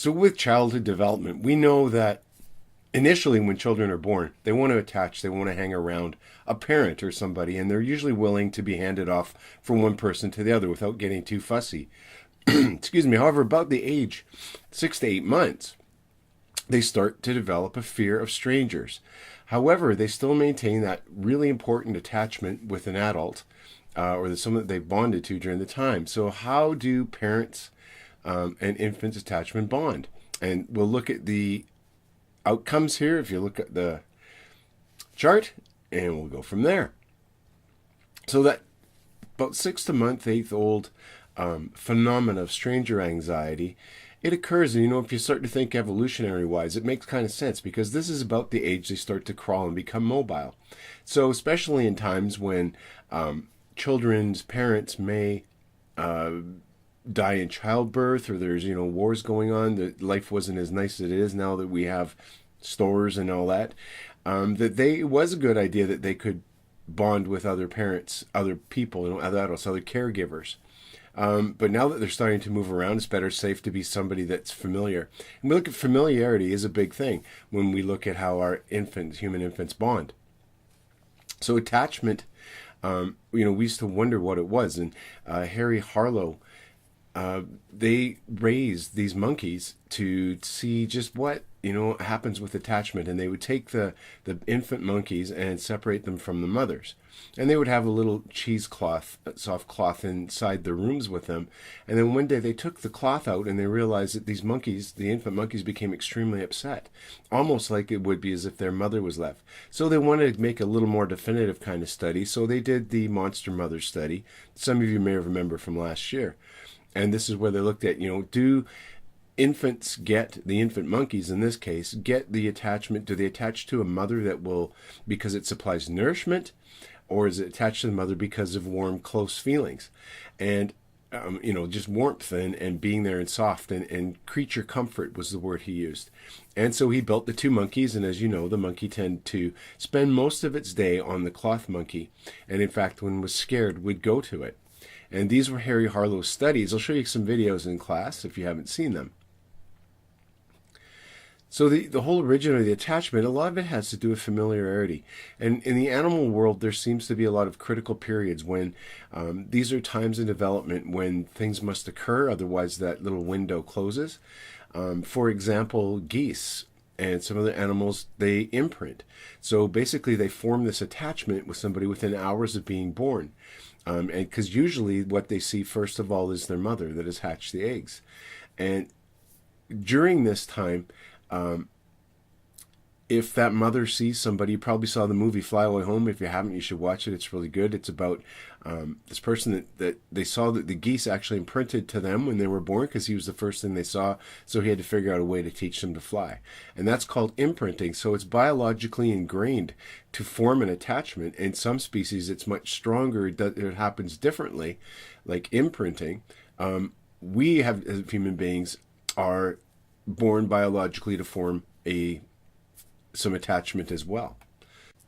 So with childhood development, we know that initially when children are born, they want to attach, they want to hang around a parent or somebody, and they're usually willing to be handed off from one person to the other without getting too fussy. Excuse me. However, about the age 6 to 8 months, they start to develop a fear of strangers. However, they still maintain that really important attachment with an adult or someone that they've bonded to during the time. So how do parents and infants attachment bond? And we'll look at the outcomes here if you look at the chart, and we'll go from there. So that about 6 to 8 month old phenomena of stranger anxiety, it occurs, and if you start to think evolutionary wise, it makes kind of sense because this is about the age they start to crawl and become mobile. So especially in times when children's parents may die in childbirth, or there's wars going on, that life wasn't as nice as it is now that we have stores and all that, it was a good idea that they could bond with other parents, other people, other adults, other caregivers. But now that they're starting to move around, it's better safe to be somebody that's familiar. And we look at familiarity is a big thing when we look at how our human infants bond. So attachment, we used to wonder what it was. And Harlow, they raised these monkeys to see just what happens with attachment, and they would take the infant monkeys and separate them from the mothers, and they would have a little cheesecloth, soft cloth inside the rooms with them. And then one day they took the cloth out and they realized that these monkeys, the infant monkeys, became extremely upset, almost like it would be as if their mother was left. So they wanted to make a little more definitive kind of study, so they did the monster mother study. Some of you may remember from last year. And this is where they looked at, do infants the infant monkeys in this case, get the attachment? Do they attach to a mother because it supplies nourishment, or is it attached to the mother because of warm, close feelings? And, just warmth and being there and soft and creature comfort was the word he used. And so he built the two monkeys, and as you know, the monkey tended to spend most of its day on the cloth monkey, and in fact, when it was scared, would go to it. And these were Harry Harlow's studies. I'll show you some videos in class if you haven't seen them. So the whole origin of the attachment, a lot of it has to do with familiarity. And in the animal world, there seems to be a lot of critical periods when these are times in development when things must occur, otherwise that little window closes. For example, geese and some other animals, they imprint. So basically they form this attachment with somebody within hours of being born. And because usually what they see first of all is their mother that has hatched the eggs. And during this time, if that mother sees somebody, you probably saw the movie Fly Away Home. If you haven't, you should watch it. It's really good. It's about this person that they saw that the geese actually imprinted to them when they were born because he was the first thing they saw. So he had to figure out a way to teach them to fly. And that's called imprinting. So it's biologically ingrained to form an attachment. In some species, it's much stronger. It happens differently, like imprinting. We have, as human beings, are born biologically to form some attachment as well.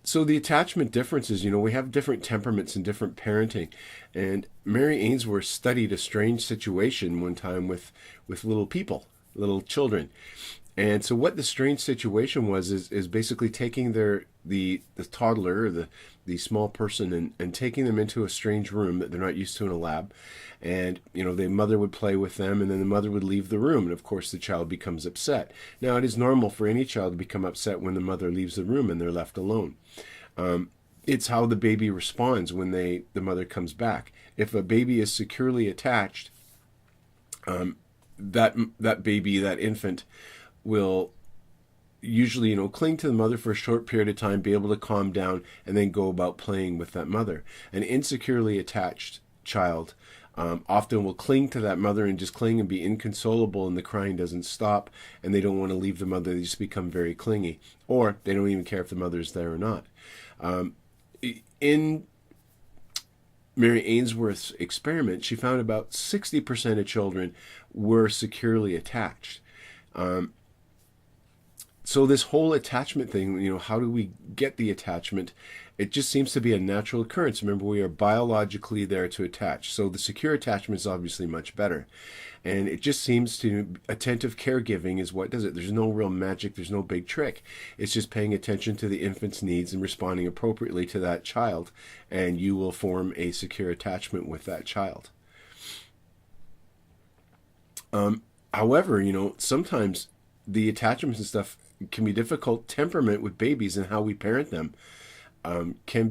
So the attachment differences, we have different temperaments and different parenting. And Mary Ainsworth studied a strange situation one time with little people, little children. And so what the strange situation was is basically taking the toddler or the small person and taking them into a strange room that they're not used to in a lab. And, the mother would play with them, and then the mother would leave the room. And, of course, the child becomes upset. Now, it is normal for any child to become upset when the mother leaves the room and they're left alone. It's how the baby responds when the mother comes back. If a baby is securely attached, that baby, that infant, will usually, cling to the mother for a short period of time, be able to calm down, and then go about playing with that mother. An insecurely attached child often will cling to that mother and just cling and be inconsolable, and the crying doesn't stop, and they don't want to leave the mother. They just become very clingy, or they don't even care if the mother's there or not. In Mary Ainsworth's experiment, she found about 60% of children were securely attached. So this whole attachment thing, how do we get the attachment? it just seems to be a natural occurrence. Remember, we are biologically there to attach. So the secure attachment is obviously much better. And it just seems to, attentive caregiving is what does it. There's no real magic. There's no big trick. It's just paying attention to the infant's needs and responding appropriately to that child. And you will form a secure attachment with that child. However, sometimes the attachments and stuff can be difficult. Temperament with babies and how we parent them can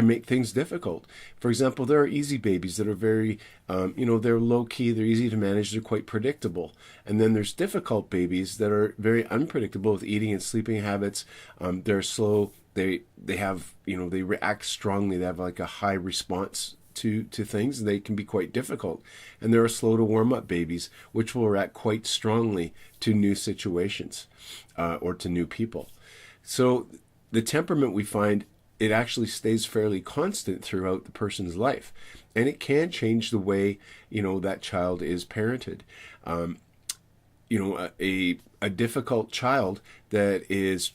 make things difficult. For example, there are easy babies that are very, they're low key, they're easy to manage, they're quite predictable. And then there's difficult babies that are very unpredictable with eating and sleeping habits. They're slow. They have, they react strongly. They have like a high response to things. They can be quite difficult. And there are slow to warm up babies, which will react quite strongly to new situations or to new people. So the temperament, we find, it actually stays fairly constant throughout the person's life. And it can change the way, that child is parented. A difficult child that is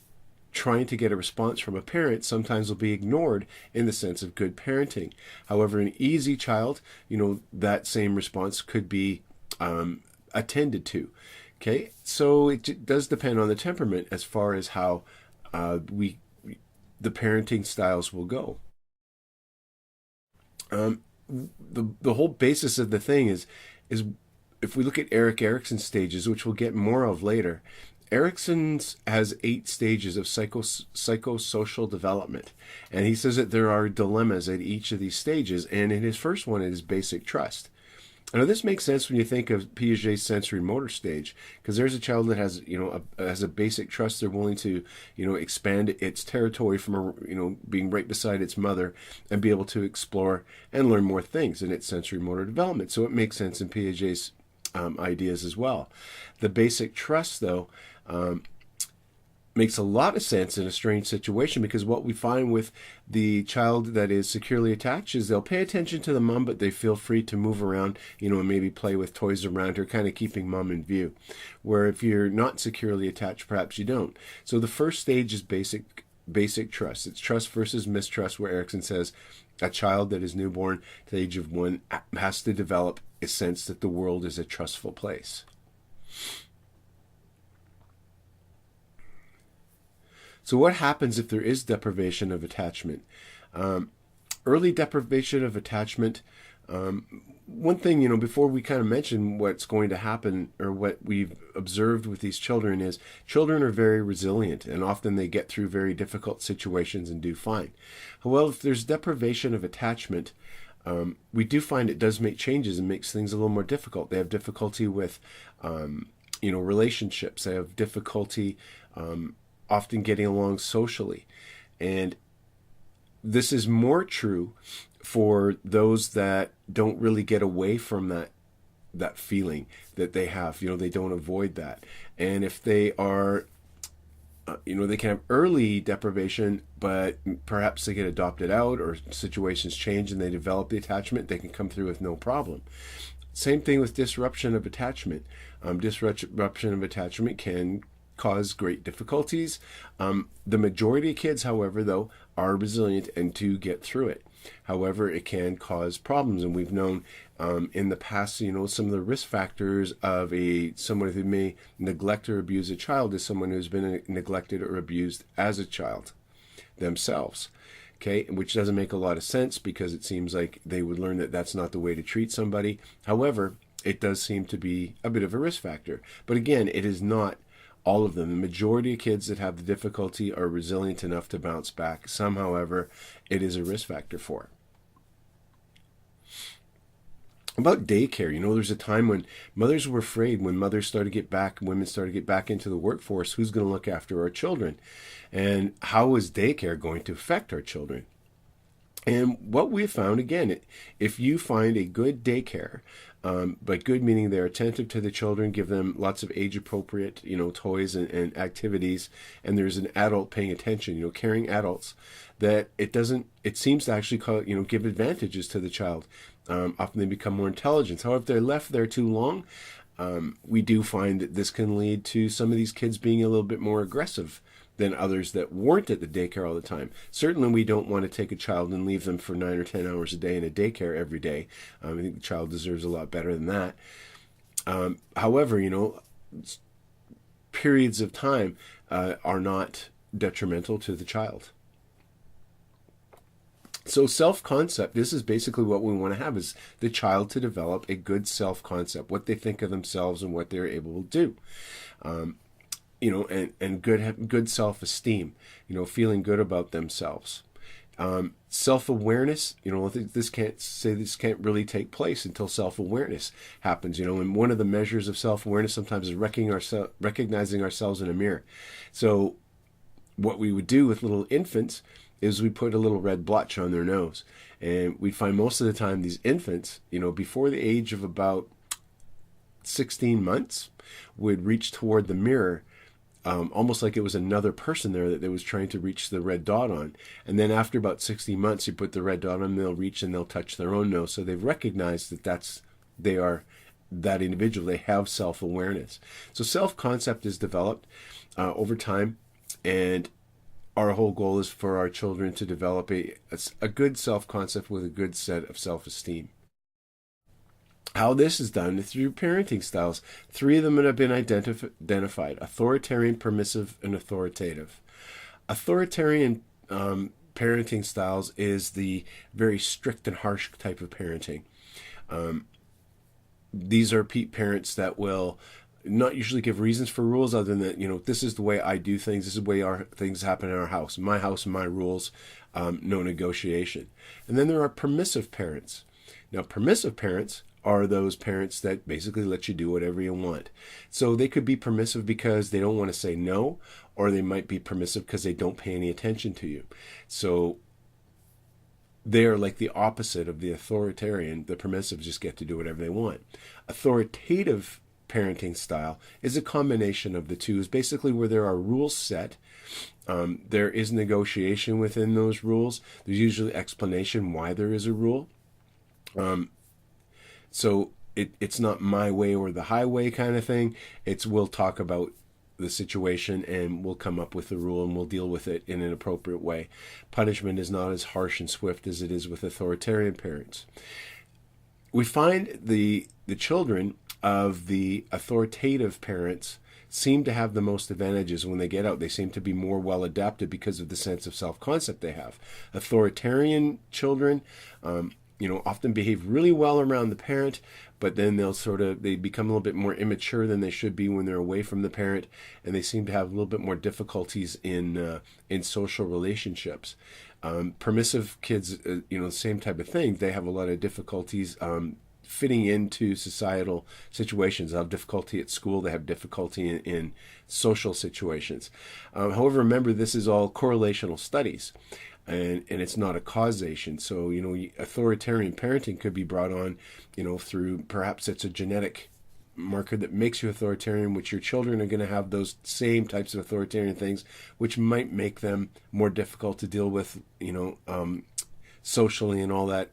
trying to get a response from a parent sometimes will be ignored in the sense of good parenting. However, an easy child, that same response could be attended to. Okay, so it does depend on the temperament as far as how the parenting styles will go. The whole basis of the thing is if we look at Erikson's stages, which we'll get more of later. Erikson's has 8 stages of psychosocial development, and he says that there are dilemmas at each of these stages. And in his first one, it is basic trust. Now, this makes sense when you think of Piaget's sensory motor stage, because there's a child that has, has a basic trust. They're willing to, expand its territory from, being right beside its mother and be able to explore and learn more things in its sensory motor development. So it makes sense in Piaget's ideas as well. The basic trust, though, makes a lot of sense in a strange situation, because what we find with the child that is securely attached is they'll pay attention to the mom, but they feel free to move around, and maybe play with toys around her, kind of keeping mom in view. Where if you're not securely attached, perhaps you don't. So the first stage is basic trust. It's trust versus mistrust, where Erikson says a child that is newborn to the age of 1 has to develop a sense that the world is a trustful place. So what happens if there is deprivation of attachment? Early deprivation of attachment, one thing, before we kind of mention what's going to happen or what we've observed with these children is children are very resilient, and often they get through very difficult situations and do fine. However, if there's deprivation of attachment, we do find it does make changes and makes things a little more difficult. They have difficulty with, relationships. They have difficulty often getting along socially. And this is more true for those that don't really get away from that feeling that they have. They don't avoid that. And if they are, they can have early deprivation, but perhaps they get adopted out or situations change and they develop the attachment, they can come through with no problem. Same thing with disruption of attachment. Disruption of attachment can cause great difficulties. The majority of kids, however, though, are resilient and do get through it. However, it can cause problems, and we've known in the past, some of the risk factors of someone who may neglect or abuse a child is someone who's been neglected or abused as a child themselves. Okay, which doesn't make a lot of sense, because it seems like they would learn that that's not the way to treat somebody. However, it does seem to be a bit of a risk factor. But again, it is not all of them. The majority of kids that have the difficulty are resilient enough to bounce back. Some, however, it is a risk factor for. About daycare, there's a time when mothers were afraid, when mothers started to get back, women started to get back into the workforce, who's going to look after our children? And how is daycare going to affect our children? And what we found, again, if you find a good daycare, by good meaning they're attentive to the children, give them lots of age-appropriate, toys and activities, and there's an adult paying attention, caring adults, that it seems to actually give advantages to the child. Often they become more intelligent. However, if they're left there too long, we do find that this can lead to some of these kids being a little bit more aggressive than others that weren't at the daycare all the time. Certainly, we don't want to take a child and leave them for 9 or 10 hours a day in a daycare every day. I think the child deserves a lot better than that. However, periods of time are not detrimental to the child. So self-concept, this is basically what we want to have, is the child to develop a good self-concept, what they think of themselves and what they're able to do. And good self-esteem, feeling good about themselves. Self-awareness, this can't really take place until self-awareness happens, and one of the measures of self-awareness sometimes is recognizing ourselves in a mirror. So what we would do with little infants is we put a little red blotch on their nose, and we find most of the time these infants, before the age of about 16 months, would reach toward the mirror, almost like it was another person there that they was trying to reach the red dot on. And then after about 16 months, you put the red dot on, they'll reach and they'll touch their own nose. So they've recognized that they are that individual. They have self-awareness. So self-concept is developed over time, and our whole goal is for our children to develop a good self-concept with a good set of self-esteem. How this is done is through parenting styles. 3 of them have been identified: authoritarian, permissive, and authoritative. Authoritarian parenting styles is the very strict and harsh type of parenting. These are parents that will not usually give reasons for rules other than, this is the way I do things, this is the way things happen in our house, my house, my rules, no negotiation. And then there are permissive parents. Now, permissive parents are those parents that basically let you do whatever you want. So they could be permissive because they don't want to say no, or they might be permissive because they don't pay any attention to you. So they are like the opposite of the authoritarian. The permissive just get to do whatever they want. Authoritative parenting style is a combination of the two. Is basically where there are rules set. There is negotiation within those rules. There's usually explanation why there is a rule. So it's not my way or the highway kind of thing. We'll talk about the situation and we'll come up with the rule and we'll deal with it in an appropriate way. Punishment is not as harsh and swift as it is with authoritarian parents. We find the children of the authoritative parents seem to have the most advantages when they get out. They seem to be more well adapted because of the sense of self-concept they have. Authoritarian children, often behave really well around the parent, but then they become a little bit more immature than they should be when they're away from the parent, and they seem to have a little bit more difficulties in social relationships. Permissive kids, the same type of thing. They have a lot of difficulties fitting into societal situations. They have difficulty at school. They have difficulty in social situations. However, remember, this is all correlational studies. And it's not a causation. So, authoritarian parenting could be brought on, through perhaps it's a genetic marker that makes you authoritarian, which your children are going to have those same types of authoritarian things, which might make them more difficult to deal with, socially and all that,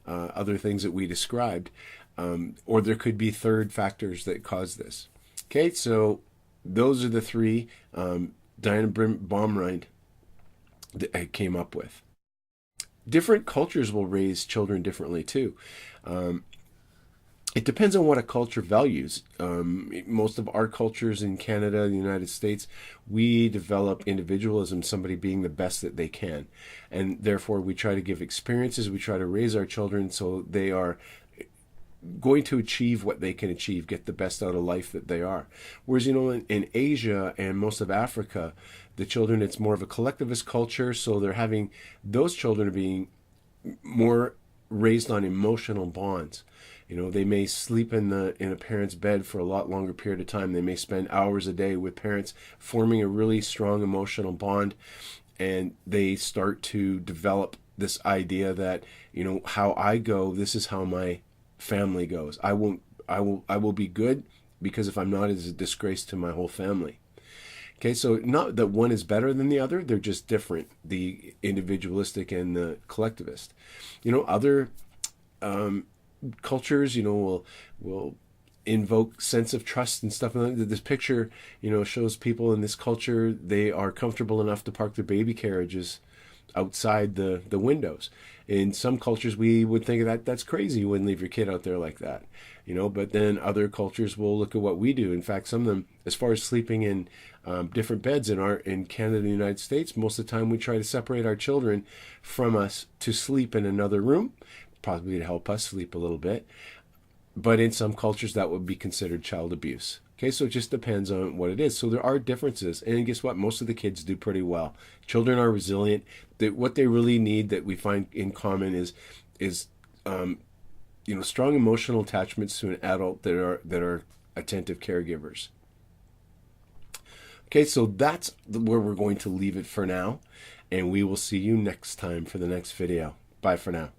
other things that we described. Or there could be third factors that cause this. Okay, so those are the 3 Diana Baumrind I came up with. Different cultures will raise children differently too. It depends on what a culture values. Most of our cultures in Canada, the United States, we develop individualism, somebody being the best that they can. And therefore we try to give experiences, we try to raise our children so they are going to achieve what they can achieve, get the best out of life that they are. Whereas, in Asia and most of Africa, the children, it's more of a collectivist culture, so those children are being more raised on emotional bonds. They may sleep in a parent's bed for a lot longer period of time. They may spend hours a day with parents, forming a really strong emotional bond, and they start to develop this idea that, how I go, this is how my family goes. I will be good, because if I'm not, it's a disgrace to my whole family. Okay, so not that one is better than the other, they're just different, the individualistic and the collectivist. Other cultures, will invoke sense of trust and stuff. This picture, shows people in this culture, they are comfortable enough to park their baby carriages outside the windows. In some cultures, we would think that's crazy. You wouldn't leave your kid out there like that, But then other cultures will look at what we do. In fact, some of them, as far as sleeping in different beds in Canada and the United States, most of the time we try to separate our children from us to sleep in another room, probably to help us sleep a little bit. But in some cultures, that would be considered child abuse. Okay, so it just depends on what it is. So there are differences. And guess what? Most of the kids do pretty well. Children are resilient. What they really need that we find in common is strong emotional attachments to an adult that are attentive caregivers. Okay, so that's where we're going to leave it for now. And we will see you next time for the next video. Bye for now.